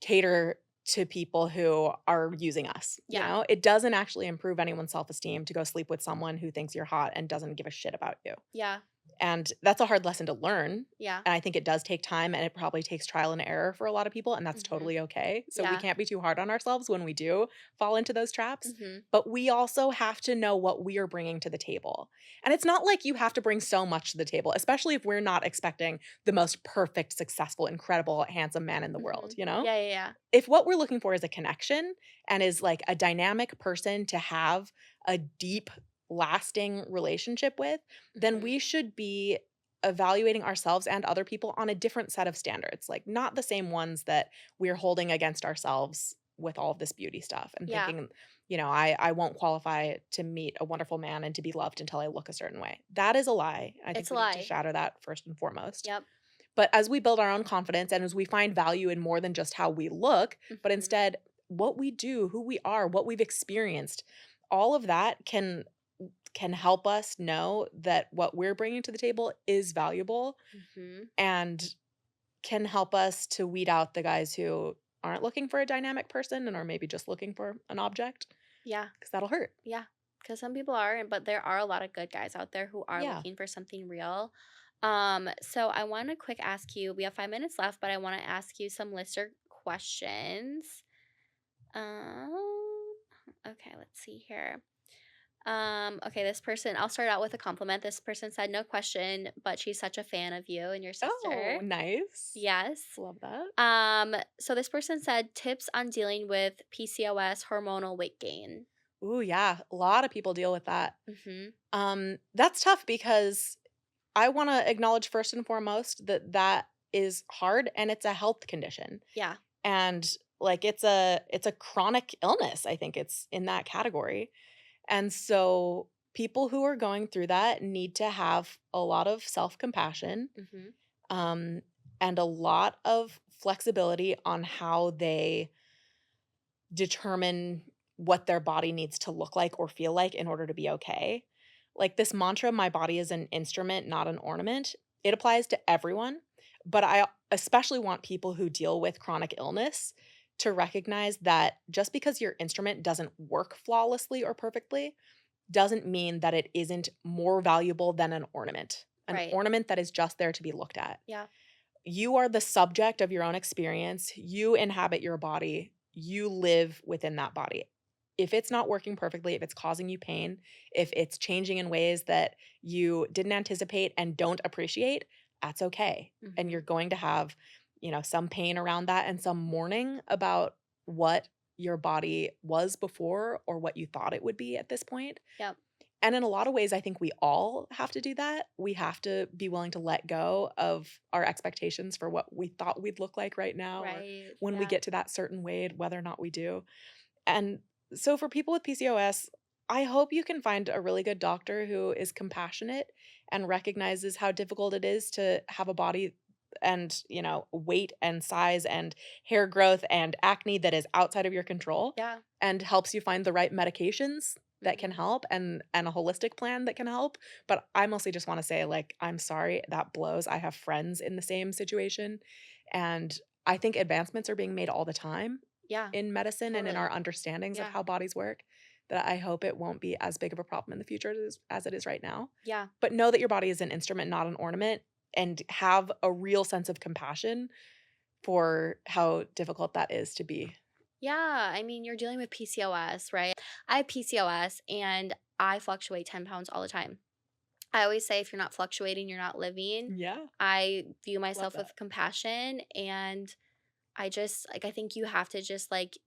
cater to people who are using us, Yeah. It doesn't actually improve anyone's self-esteem to go sleep with someone who thinks you're hot and doesn't give a shit about you. Yeah. And that's a hard lesson to learn, Yeah. and I think it does take time, and it probably takes trial and error for a lot of people, and that's Mhm. totally okay. So we Yeah. can't be too hard on ourselves when we do fall into those traps, Mhm. but we also have to know what we are bringing to the table. And it's not like you have to bring so much to the table, especially if we're not expecting the most perfect, successful, incredible, handsome man in the world, Mhm. Yeah, yeah, yeah. If what we're looking for is a connection and is like a dynamic person to have a deep, lasting relationship with, then Mhm. we should be evaluating ourselves and other people on a different set of standards, like not the same ones that we're holding against ourselves with all of this beauty stuff and Yeah. thinking, I won't qualify to meet a wonderful man and to be loved until I look a certain way. That is a lie. I think It's a we need to lie. shatter that first and foremost. Yep. But as we build our own confidence and as we find value in more than just how we look, but Mhm. instead what we do, who we are, what we've experienced, all of that can help us know that what we're bringing to the table is valuable Mhm. and can help us to weed out the guys who aren't looking for a dynamic person and are maybe just looking for an object Yeah. because that'll hurt. Yeah, because some people are, but there are a lot of good guys out there who are Yeah. looking for something real. So I want to quick ask you, we have 5 minutes left, but I want to ask you some listener questions. Um, okay, let's see here. Okay, this person, I'll start out with a compliment. This person said, no question, but she's such a fan of you and your Oh, sister. nice. Yes. Love that. So this person said tips on dealing with PCOS, hormonal weight gain. Ooh, yeah. A lot of people deal with that. Mm-hmm. That's tough because I want to acknowledge first and foremost that that is hard and it's a health condition. Yeah. And like it's a chronic illness. I think it's in that category. And so people who are going through that need to have a lot of self-compassion, Mm-hmm. um, and a lot of flexibility on how they determine what their body needs to look like or feel like in order to be okay. Like this mantra, my body is an instrument, not an ornament, it applies to everyone. But I especially want people who deal with chronic illness to recognize that just because your instrument doesn't work flawlessly or perfectly doesn't mean that it isn't more valuable than an Right. ornament that is just there to be looked at. Yeah. You are the subject of your own experience. You inhabit your body. You live within that body. If it's not working perfectly, if it's causing you pain, if it's changing in ways that you didn't anticipate and don't appreciate, that's okay. And Mm-hmm. you're going to have, some pain around that and some mourning about what your body was before or what you thought it would be at this point. Yep. And in a lot of ways, I think we all have to do that. We have to be willing to let go of our expectations for what we thought we'd look like right now, or Right. when we Yeah. get to that certain weight, whether or not we do. And so for people with PCOS, I hope you can find a really good doctor who is compassionate and recognizes how difficult it is to have a body and, weight and size and hair growth and acne that is outside of your control Yeah. and helps you find the right medications that can Mhm. help and a holistic plan that can help. But I mostly just want to say, like, I'm sorry, that blows. I have friends in the same situation, and I think advancements are being made all the time Yeah. in medicine and in our Totally. understandings of Yeah. how bodies work, that I hope it won't be as big of a problem in the future as it is right now. Yeah. But know that your body is an instrument, not an ornament, and have a real sense of compassion for how difficult that is to be. Yeah. I mean, you're dealing with PCOS, right? I have PCOS and I fluctuate 10 pounds all the time. I always say if you're not fluctuating, you're not living. Yeah, I view love myself that. with compassion, and I just like I think you have to just like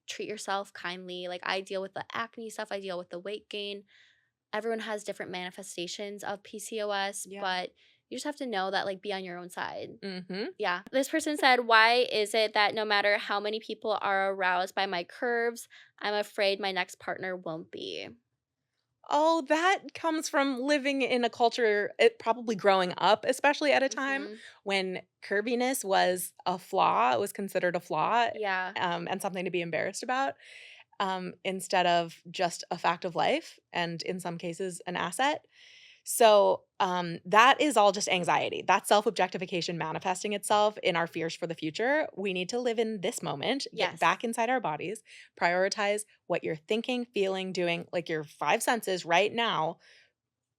treat yourself kindly. Like I deal with the acne stuff, I deal with the weight gain. Everyone has different manifestations of PCOS, Yeah. but you just have to know that like be on your own side. Mhm. Yeah. This person said, "Why is it that no matter how many people are aroused by my curves, I'm afraid my next partner won't be?" Oh, that comes from living in a culture, it probably growing up, especially at a time Mhm. when curviness was a flaw, it was considered a flaw, Yeah. and something to be embarrassed about, instead of just a fact of life and in some cases an asset. So, that is all just anxiety. That's self-objectification manifesting itself in our fears for the future. We need to live in this moment, get Yes. back inside our bodies, prioritize what you're thinking, feeling, doing, like your five senses right now.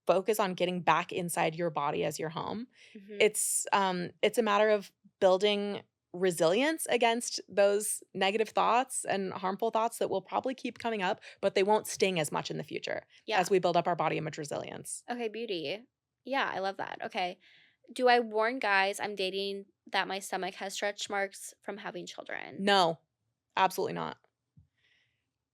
Focus on getting back inside your body as your home. Mhm. It's a matter of building resilience against those negative thoughts and harmful thoughts that will probably keep coming up, but they won't sting as much in the future Yeah. as we build up our body image resilience. Okay, beauty. Yeah, I love that. Okay. Do I warn guys I'm dating that my stomach has stretch marks from having children? No, absolutely not.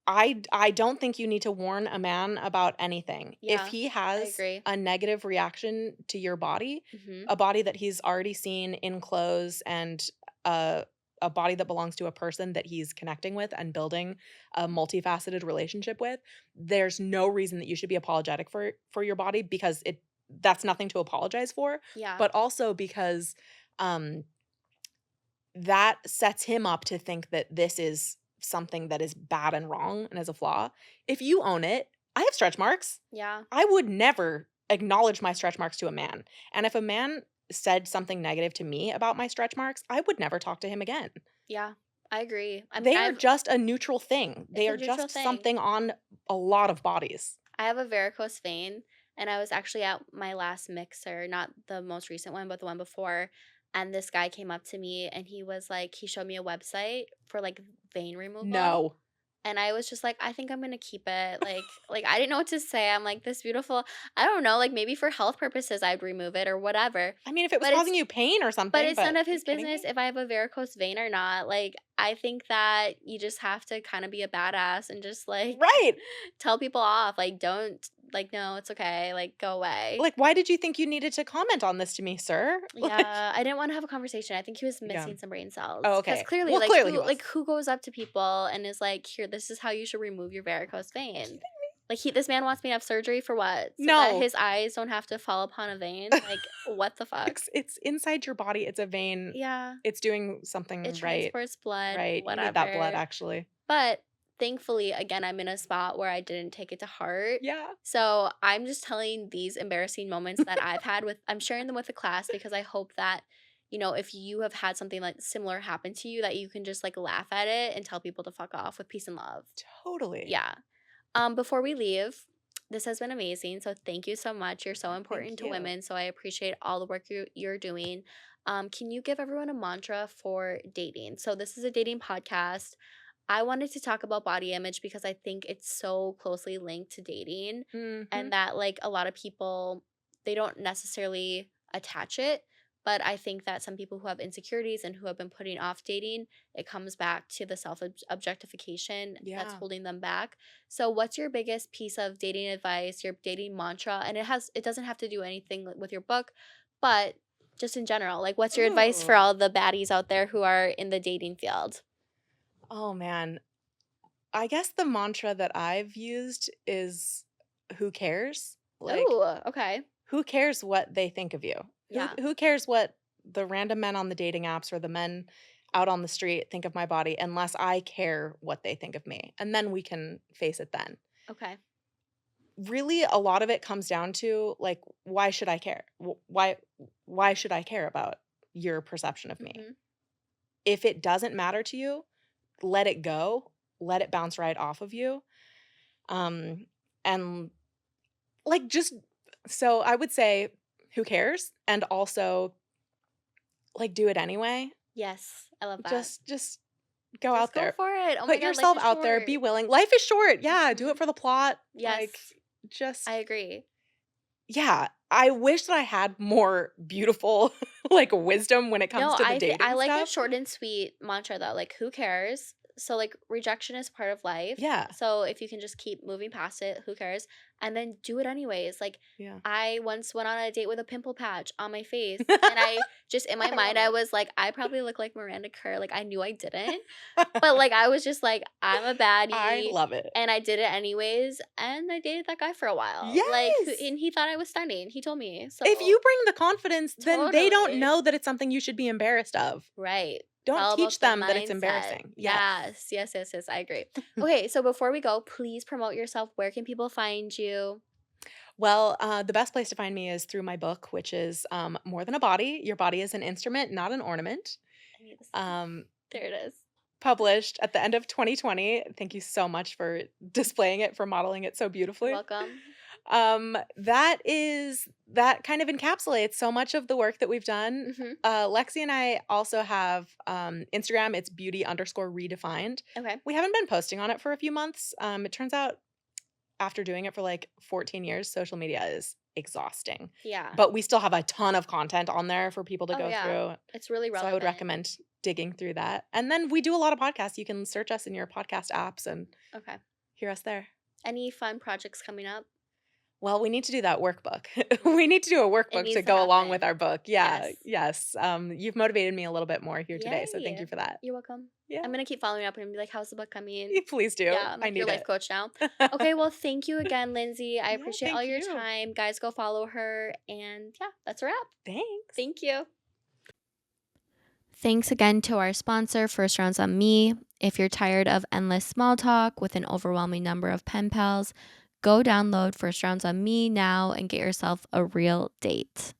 I don't think you need to warn a man about anything. If Yeah, he I has agree. a negative reaction to your body, Mhm. a body that he's already seen in clothes and a a body that belongs to a person that he's connecting with and building a multifaceted relationship with, there's no reason that you should be apologetic for your body because that's nothing to apologize for, Yeah. but also because um that sets him up to think that this is something that is bad and wrong and is a flaw. If you own it, I have stretch marks. Yeah. I would never acknowledge my stretch marks to a man. And if a man said something negative to me about my stretch marks, I would never talk to him again. Yeah. I agree. I mean, They are just a neutral thing. it's They a are neutral just thing. something on a lot of bodies. I have a varicose vein, and I was actually at my last mixer, not the most recent one, but the one before. And this guy came up to me and he was like, he showed me a website for like vein removal. No. And I was just like, "I think I'm gonna keep it." Like I didn't know what to say. I'm like, "This beautiful." I don't know, like maybe for health purposes I'd remove it or whatever. I mean, if it was But it's causing you pain or but something, it's none but of are you his kidding business me? if I have a varicose vein or not. Like I think that you just have to kind of be a badass and just like Right. tell people off. Like don't like no, it's okay. Like go away. Like, why did you think you needed to comment on this to me, sir? Like, Yeah, I didn't want to have a conversation. I think he was yeah. missing some brain cells. Oh, Because okay. clearly, Well, clearly he was. like who goes up to people and is like, "Here, this is how you should remove your varicose vein." Like this man wants me to have surgery for what? So that No. his eyes don't have to fall upon a vein? Like what the fuck? It's inside your body. It's a vein. Yeah, It's doing it something right. transports blood, Right. You need that blood, whatever. actually. But thankfully, again, I'm in a spot where I didn't take it to heart. Yeah. So I'm just telling these embarrassing moments that I've had with, I'm sharing them with the class because I hope that, if you have had something like similar happen to you, that you can just like laugh at it and tell people to fuck off with peace and love. Totally. Yeah. Before we leave, this has been amazing. So thank you so much. You're so important Thank to you. women. So I appreciate all the work you're doing. Can you give everyone a mantra for dating? So this is a dating podcast. I wanted to talk about body image because I think it's so closely linked to dating, Mhm. and that like a lot of people they don't necessarily attach it, but I think that some people who have insecurities and who have been putting off dating, it comes back to the self objectification that's Yeah. holding them back. So what's your biggest piece of dating advice, your dating mantra? And it doesn't have to do anything with your book, but just in general, like what's your advice for Ooh. all the baddies out there who are in the dating field? Oh, man. I guess the mantra that I've used is who cares? Like, Oh, okay. who cares what they think of you? Who Yeah. who cares what the random men on the dating apps or the men out on the street think of my body unless I care what they think of me. And then we can face it then. Okay. Really, a lot of it comes down to like, why should I care? Why should I care about your perception of me? hmm If it doesn't matter to you, let it go. Let it bounce right off of you. And like just so I would say, who cares? And also like do it anyway. Yes, I love that. Just go Just out go there. for it. Oh my Put God, life yourself is out there. short. Be willing. Life is short. Yeah, do it Mhm. for the plot. Yes, Like just I agree. yeah. I wish that I had more beautiful like wisdom when it comes No, to the I dating like a stuff. short and sweet mantra though. Like, who cares? So like rejection is part of life. Yeah. So if you can just keep moving past it, who cares? And then do it anyways. Like Yeah. I once went on a date with a pimple patch on my face, and I just in my I mind love I it. was like, I probably look like Miranda Kerr. Like I knew I didn't, but like I was just like, I'm a I baddie. love it. And I did it anyways, and I dated that guy for a while. Like, Yes. and he thought I was stunning. He told me. So If you bring the confidence, then they don't totally. know that it's something you should be embarrassed of. Right. It's Don't all teach about the them that it's mindset. embarrassing. Yes. Yes. I agree. Okay, so before we go, please promote yourself. Where can people find you? Well, the best place to find me is through my book, which is More Than a Body. Your body is an instrument, not an ornament. I need this. Um, There it is. published at the end of 2020. Thank you so much for displaying it, for modeling it so You're beautifully. welcome. That kind of encapsulates so much of the work that we've done. hmm Lexi and I also have Instagram. It's beauty_redefined. Okay. We haven't been posting on it for a few months. It turns out after doing it for like 14 years, social media is exhausting. Yeah. But we still have a ton of content on there for people to Oh, go yeah. through. It's really So relevant. I would recommend digging through that. And then we do a lot of podcasts. You can search us in your podcast apps and Okay. hear us there. Any fun projects coming up? Well, we need to do that workbook. We need to do a workbook needs to to go along with happen. our book. Yeah, Yes. yes. You've motivated me a little bit more here today, so thank Yay. you for that. You're welcome. Yeah. I'm gonna keep following up and be like, how's the book coming? Please do. Yeah, I'm I like need your life it. coach now. Okay, well, thank you again, Lindsay. I Yeah, appreciate all thank your you. time. Guys, go follow her. And yeah, that's a wrap. Thanks. Thank you. Thanks again to our sponsor, First Rounds on Me. If you're tired of endless small talk with an overwhelming number of pen pals, go download First Rounds on Me now and get yourself a real date.